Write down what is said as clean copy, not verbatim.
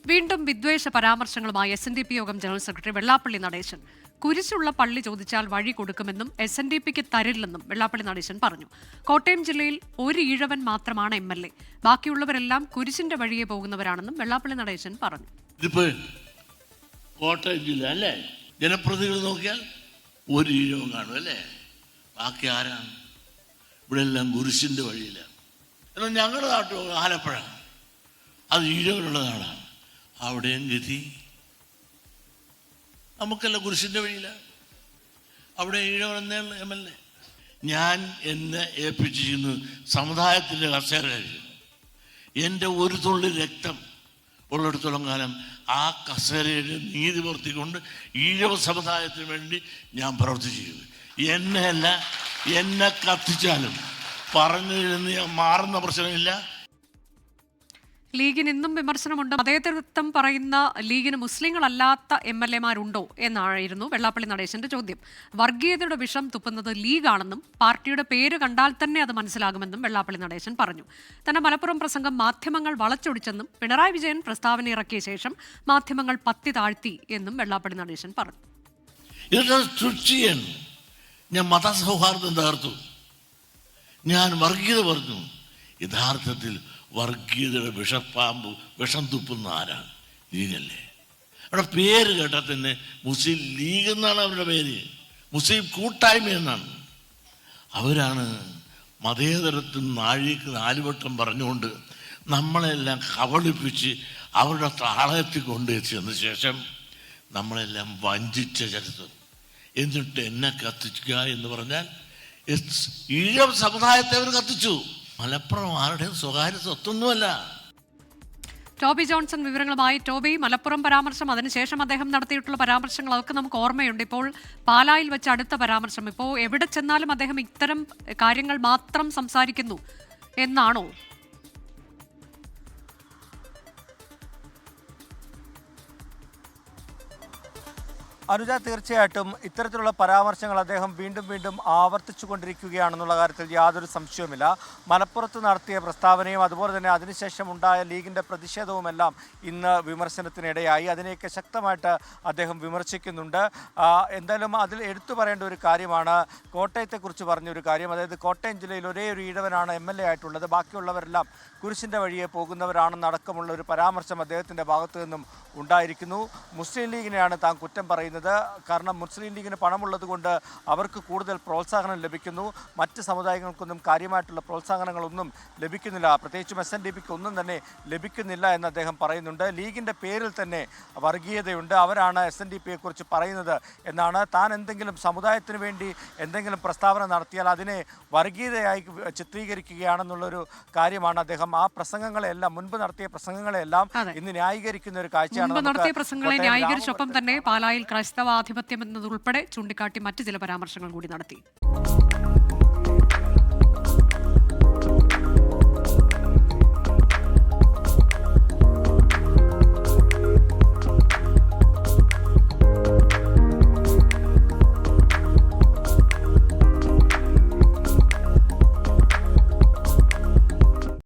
വീണ്ടും വിദ്വേഷ പരാമർശങ്ങളുമായി SNDP യോഗം ജനറൽ സെക്രട്ടറി വെള്ളാപ്പള്ളി നടേശൻ. കുരിശുള്ള പള്ളി ചോദിച്ചാൽ വഴി കൊടുക്കുമെന്നും SNDPക്ക് തരില്ലെന്നും വെള്ളാപ്പള്ളി നടേശൻ പറഞ്ഞു. കോട്ടയം ജില്ലയിൽ ഒരു ഈഴവൻ മാത്രമാണ് MLA. ബാക്കിയുള്ളവരെല്ലാം കുരിശിന്റെ വഴിയെ പോകുന്നവരാണെന്നും വെള്ളാപ്പള്ളി നടേശൻ പറഞ്ഞു. കോട്ടയം ജില്ല അല്ലേ, ജനപ്രതിനിധികൾ നോക്കിയാൽ ഒരു ഈഴവൻ കാണും അല്ലേ, ബാക്കി ആരാണ്? ഇവിടെ എല്ലാം കുരിശിന്റെ വഴിയിലാണ്. എന്നാൽ ഞങ്ങളുടെ നാട്ടിൽ ആലപ്പുഴ, അത് ഈഴവനുള്ള നാടാണ്. അവിടെയും ഗതി നമുക്കെല്ലാം കുരിശിൻ്റെ വഴിയിലാണ്. അവിടെ ഈഴവൻ എന്നേ MLA. ഞാൻ എന്നെ ഏൽപ്പിച്ചിരിക്കുന്നു സമുദായത്തിൻ്റെ കസേര. എൻ്റെ ഒരു തുള്ളി രക്തം ഉള്ളിടത്തോളം കാലം ആ കസേരയുടെ നീതി പുലർത്തിക്കൊണ്ട് ഈഴവ സമുദായത്തിന് വേണ്ടി ഞാൻ പ്രവർത്തിച്ചിരുന്നു. എന്നെ കത്തിച്ചാലും പറഞ്ഞു ഞാൻ മാറുന്ന പ്രശ്നമില്ല. ലീഗിന് ഇന്നും വിമർശനമുണ്ട്. മതേതരത്വം പറയുന്ന ലീഗിന് മുസ്ലിങ്ങളല്ലാത്ത MLA-മാരുണ്ടോ എന്നായിരുന്നു വെള്ളാപ്പള്ളി നടേശന്റെ ചോദ്യം. വർഗീയതയുടെ വിഷം തുപ്പുന്നത് ലീഗാണെന്നും പാർട്ടിയുടെ പേര് കണ്ടാൽ തന്നെ അത് മനസ്സിലാകുമെന്നും വെള്ളാപ്പള്ളി നടേശൻ പറഞ്ഞു. തന്റെ മലപ്പുറം പ്രസംഗം മാധ്യമങ്ങൾ വളച്ചൊടിച്ചെന്നും പിണറായി വിജയൻ പ്രസ്താവന ഇറക്കിയ ശേഷം മാധ്യമങ്ങൾ പത്തി താഴ്ത്തി എന്നും വെള്ളാപ്പള്ളി നടേശൻ പറഞ്ഞു. ഞാൻ മതസൗഹാർദ്ദം തകർത്തു, ഞാൻ വർഗീയത പറഞ്ഞു. യഥാർത്ഥത്തിൽ വർഗീയതയുടെ വിഷം തുപ്പുന്ന ആരാണ്? ലീഗല്ലേ. അവിടെ പേര് കേട്ടാൽ തന്നെ മുസ്ലിം ലീഗ് എന്നാണ് അവരുടെ പേര്, മുസ്ലിം കൂട്ടായ്മ എന്നാണ്. അവരാണ് മതേതരത്തിൽ നാഴിക്ക് നാലുവട്ടം പറഞ്ഞുകൊണ്ട് നമ്മളെല്ലാം കബളിപ്പിച്ച് അവരുടെ താളത്തിൽ കൊണ്ടുവച്ചതിന് ശേഷം നമ്മളെല്ലാം വഞ്ചിച്ച ചരിത്രം. എന്നിട്ട് എന്നെ കത്തിക്കുക എന്ന് പറഞ്ഞാൽ ഈഴവ സമുദായത്തെ അവർ കത്തിച്ചു. മലപ്പുറം ആരുടെയും സ്വകാര്യ സ്വത്തൊന്നുമല്ല. ടോബി ജോൺസൺ വിവരങ്ങളുമായി. ടോബി, മലപ്പുറം പരാമർശം, അതിനുശേഷം അദ്ദേഹം നടത്തിയിട്ടുള്ള പരാമർശങ്ങൾ അതൊക്കെ നമുക്ക് ഓർമ്മയുണ്ട്. ഇപ്പോൾ പാലായിൽ വെച്ച് അടുത്ത പരാമർശം, ഇപ്പോൾ എവിടെ ചെന്നാലും അദ്ദേഹം ഇത്തരം കാര്യങ്ങൾ മാത്രം സംസാരിക്കുന്നു എന്നാണോ? അനുജ, തീർച്ചയായിട്ടും ഇത്തരത്തിലുള്ള പരാമർശങ്ങൾ അദ്ദേഹം വീണ്ടും വീണ്ടും ആവർത്തിച്ചു കൊണ്ടിരിക്കുകയാണെന്നുള്ള കാര്യത്തിൽ യാതൊരു സംശയവുമില്ല. മലപ്പുറത്ത് നടത്തിയ പ്രസ്താവനയും അതുപോലെ തന്നെ അതിനുശേഷം ഉണ്ടായ ലീഗിൻ്റെ പ്രതിഷേധവുമെല്ലാം ഇന്ന് വിമർശനത്തിനിടയായി. അതിനെയൊക്കെ ശക്തമായിട്ട് അദ്ദേഹം വിമർശിക്കുന്നുണ്ട്. എന്തായാലും അതിൽ എടുത്തു പറയേണ്ട ഒരു കാര്യമാണ് കോട്ടയത്തെക്കുറിച്ച് പറഞ്ഞൊരു കാര്യം. അതായത് കോട്ടയം ജില്ലയിൽ ഒരേ ഒരു ഈഴവനാണ് MLA ആയിട്ടുള്ളത്, ബാക്കിയുള്ളവരെല്ലാം കുരിശിൻ്റെ വഴിയെ പോകുന്നവരാണെന്നടക്കമുള്ള ഒരു പരാമർശം അദ്ദേഹത്തിൻ്റെ ഭാഗത്തു നിന്നും ഉണ്ടായിരിക്കുന്നു. മുസ്ലിം ലീഗിനെയാണ് താൻ കുറ്റം പറയുന്നത്. കാരണം മുസ്ലിം ലീഗിന് പണമുള്ളത് കൊണ്ട് അവർക്ക് കൂടുതൽ പ്രോത്സാഹനം ലഭിക്കുന്നു, മറ്റ് സമുദായങ്ങൾക്കൊന്നും കാര്യമായിട്ടുള്ള പ്രോത്സാഹനങ്ങളൊന്നും ലഭിക്കുന്നില്ല, പ്രത്യേകിച്ചും SNDPക്ക് ഒന്നും തന്നെ ലഭിക്കുന്നില്ല എന്ന് അദ്ദേഹം പറയുന്നുണ്ട്. ലീഗിൻ്റെ പേരിൽ തന്നെ വർഗീയതയുണ്ട്, അവരാണ് SNDPയെക്കുറിച്ച് പറയുന്നത് എന്നാണ്. താൻ എന്തെങ്കിലും സമുദായത്തിന് വേണ്ടി എന്തെങ്കിലും പ്രസ്താവന നടത്തിയാൽ അതിനെ വർഗീയതയായി ചിത്രീകരിക്കുകയാണെന്നുള്ളൊരു കാര്യമാണ് അദ്ദേഹം ആ പ്രസംഗങ്ങളെല്ലാം, മുൻപ് നടത്തിയ പ്രസംഗങ്ങളെല്ലാം ഇന്ന് ന്യായീകരിക്കുന്ന ഒരു കാഴ്ചയാണ്. നടത്തിയ പ്രസംഗങ്ങളെ ന്യായീകരിച്ചൊപ്പം തന്നെ പാലായിൽ ക്രൈസ്തവാധിപത്യം എന്നതുൾപ്പെടെ ചൂണ്ടിക്കാട്ടി മറ്റ് ചില പരാമർശങ്ങൾ കൂടി നടത്തി.